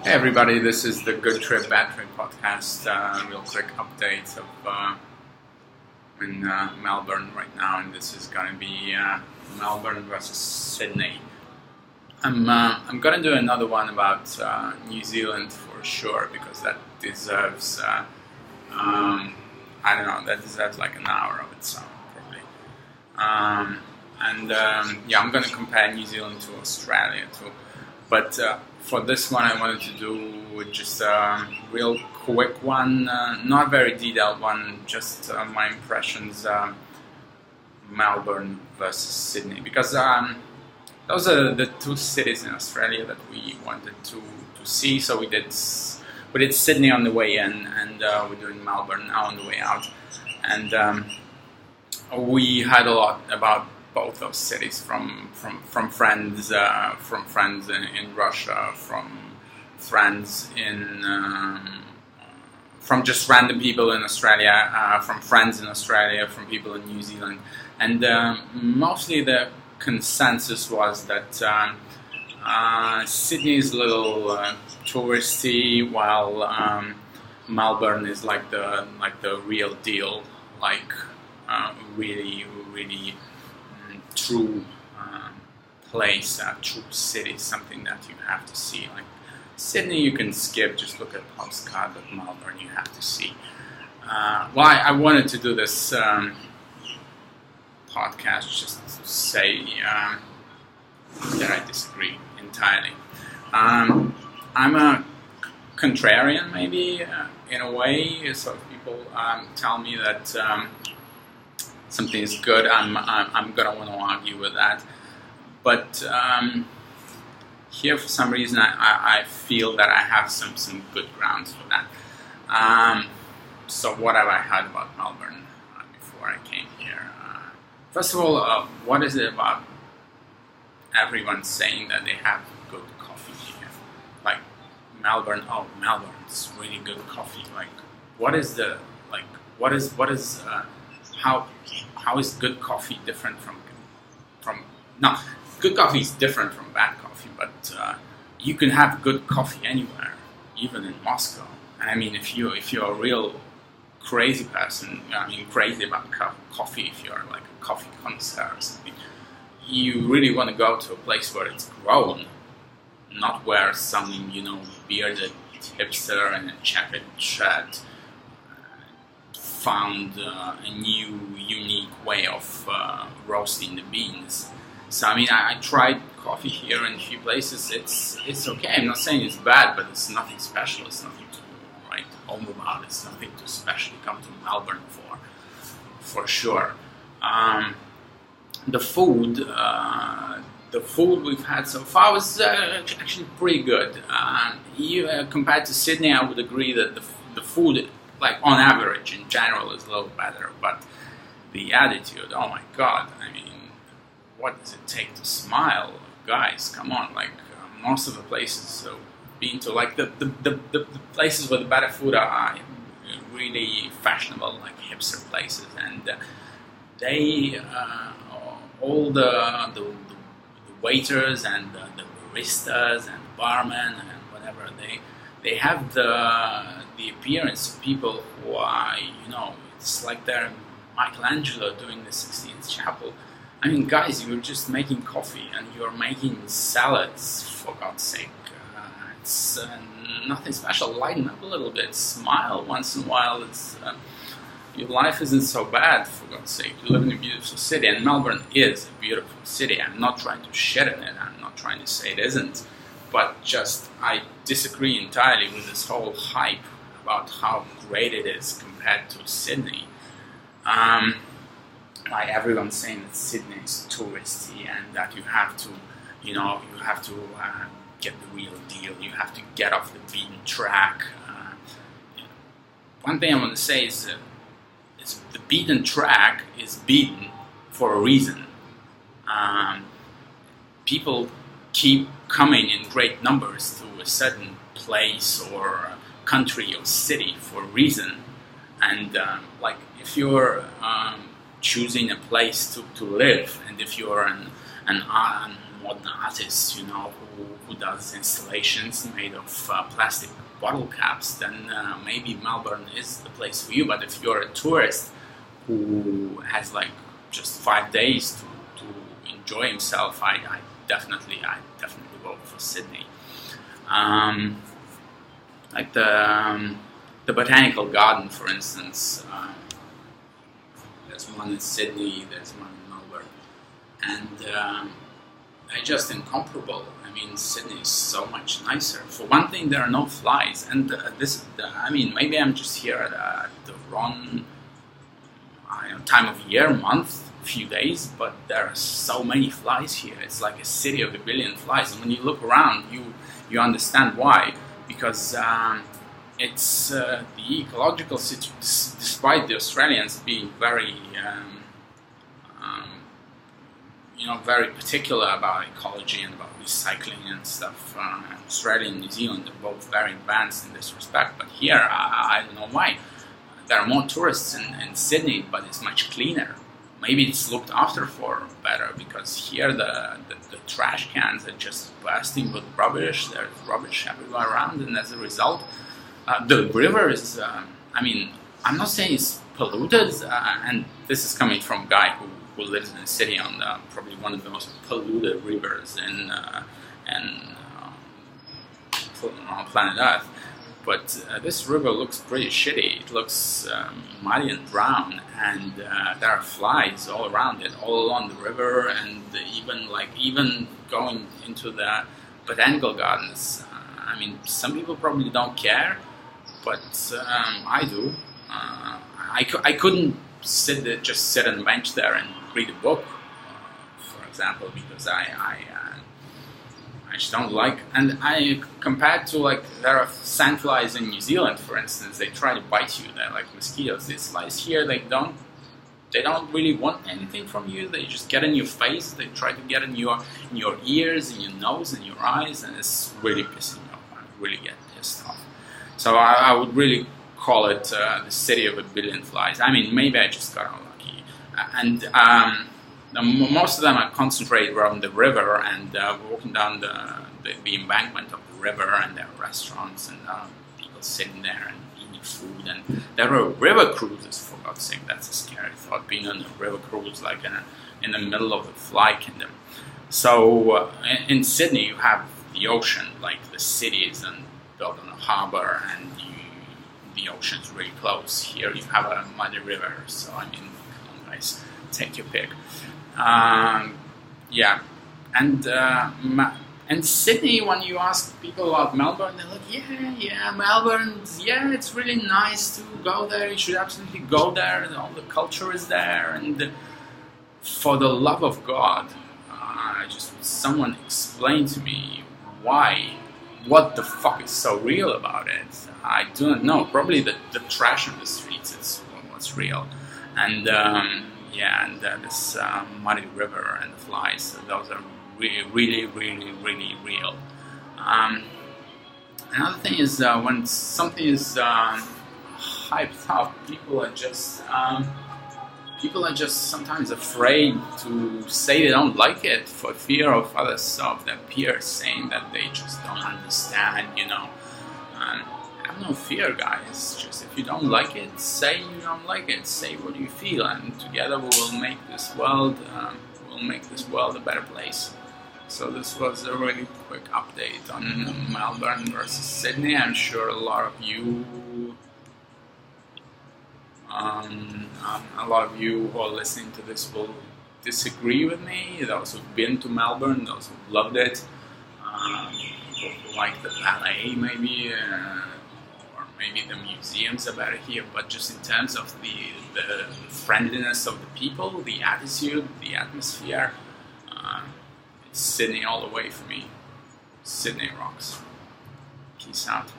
Hey everybody, this is the Good Trip, Bad Trip podcast. Real quick update of I'm in Melbourne right now, and this is going to be Melbourne versus Sydney. I'm going to do another one about New Zealand for sure, because that deserves I don't know, that deserves like an hour of its own probably. I'm going to compare New Zealand to Australia too. But for this one, I wanted to do just a real quick one, not very detailed one, just my impressions, Melbourne versus Sydney, because those are the two cities in Australia that we wanted to see. So we did Sydney on the way in, and we're doing Melbourne now on the way out, and we had a lot about both those cities from friends in Russia, from friends from just random people in Australia, from friends in Australia, from people in New Zealand, and mostly the consensus was that Sydney is a little touristy, while Melbourne is like the real deal, really true place, true city, something that you have to see. Like Sydney, you can skip, just look at a postcard, but Melbourne, you have to see. I wanted to do this podcast just to say that I disagree entirely. I'm a contrarian, maybe, in a way. So if people tell me that something is good, I'm gonna want to argue with that. But here, for some reason, I feel that I have some good grounds for that. So what have I heard about Melbourne before I came here? First of all, what is it about everyone saying that they have good coffee here? Like Melbourne, it's really good coffee. Like, what is how is good coffee different from no, good coffee is different from bad coffee, but you can have good coffee anywhere, even in Moscow. And I mean, if you're a real crazy person, crazy about coffee, if you're like a coffee connoisseur or something, you really want to go to a place where it's grown, not where some bearded hipster in a checkered shirt found a new, unique way of roasting the beans. So I tried coffee here in a few places. It's okay. I'm not saying it's bad, but it's nothing special. It's nothing to write home about. It's nothing to specially come to Melbourne for sure. The food we've had so far was actually pretty good. Compared to Sydney, I would agree that the food, like on average, in general, is a little better, but the attitude, oh my god, what does it take to smile? Guys, come on, most of the places I've been to, like the places with the better food are really fashionable, like hipster places, and they, all the waiters and the baristas and the barmen and whatever, they have the appearance of people who are, it's like they're Michelangelo doing the Sixtine Chapel. Guys, you're just making coffee and you're making salads, for God's sake. It's nothing special. Lighten up a little bit. Smile once in a while. Your life isn't so bad, for God's sake. You live in a beautiful city, and Melbourne is a beautiful city. I'm not trying to shit in it. I'm not trying to say it isn't. But I disagree entirely with this whole hype about how great it is compared to Sydney. Like everyone's saying that Sydney is touristy and that you have to get the real deal. You have to get off the beaten track. One thing I want to say is the beaten track is beaten for a reason. People keep coming in great numbers to a certain place or country or city for a reason. And if you're choosing a place to live, and if you're an modern artist, who does installations made of plastic bottle caps, then maybe Melbourne is the place for you. But if you're a tourist who has like just 5 days to enjoy himself, I definitely vote for Sydney. Like the Botanical Garden, for instance. There's one in Sydney, there's one in Melbourne, and they're just incomparable. I mean, Sydney is so much nicer. For one thing, there are no flies, and maybe I'm just here at the wrong time of year, month, few days, but there are so many flies here. It's like a city of a billion flies, and when you look around, you understand why. Because it's the ecological situation, despite the Australians being very very particular about ecology and about recycling and stuff. Australia and New Zealand are both very advanced in this respect, but here, I don't know why. There are more tourists in Sydney, but it's much cleaner. Maybe it's looked after for better, because here the trash cans are just bursting with rubbish. There's rubbish everywhere around, and as a result, the river is, I'm not saying it's polluted, and this is coming from a guy who lives in a city on probably one of the most polluted rivers on planet Earth. But this river looks pretty shitty. It looks muddy and brown, and there are flies all around it, all along the river, and even going into the botanical gardens. Some people probably don't care, but I do. I couldn't just sit on a bench there and read a book, for example, because I just don't like. And compared to there are sandflies in New Zealand, for instance, they try to bite you. They're like mosquitoes. These flies here, they don't really want anything from you. They just get in your face. They try to get in your ears, in your nose, in your eyes, and it's really pissing me off. I really get pissed off. So I would really call it the city of a billion flies. Maybe I just got unlucky. And most of them are concentrated around the river, and walking down the embankment of the river, and there are restaurants and people sitting there and eating food. And there are river cruises, for God's sake. That's a scary thought, being on a river cruise in the middle of the fly kingdom. So in Sydney you have the ocean, like the cities, and built on a harbour, and the ocean's really close. Here you have a muddy river, so come on guys, take your pick. And Sydney, when you ask people about Melbourne, they're like, Melbourne, it's really nice to go there, you should absolutely go there, and all the culture is there, and for the love of God, someone explain to me what the fuck is so real about it. I do not know. Probably the trash on the streets is what's real, and this muddy river and the flies, those are really, really, really, really real. Another thing is when something is hyped up, people are just sometimes afraid to say they don't like it for fear of others, of their peers saying that they just don't understand, Have no fear, guys. Just if you don't like it, say you don't like it. Say what you feel, and together we will make this world. A better place. So this was a really quick update on Melbourne versus Sydney. I'm sure a lot of you who are listening to this will disagree with me. Those who've been to Melbourne, those who loved it, people who like the ballet maybe, or maybe the museums are better here, but just in terms of the friendliness of the people, the attitude, the atmosphere, it's Sydney all the way for me. Sydney rocks. Peace out.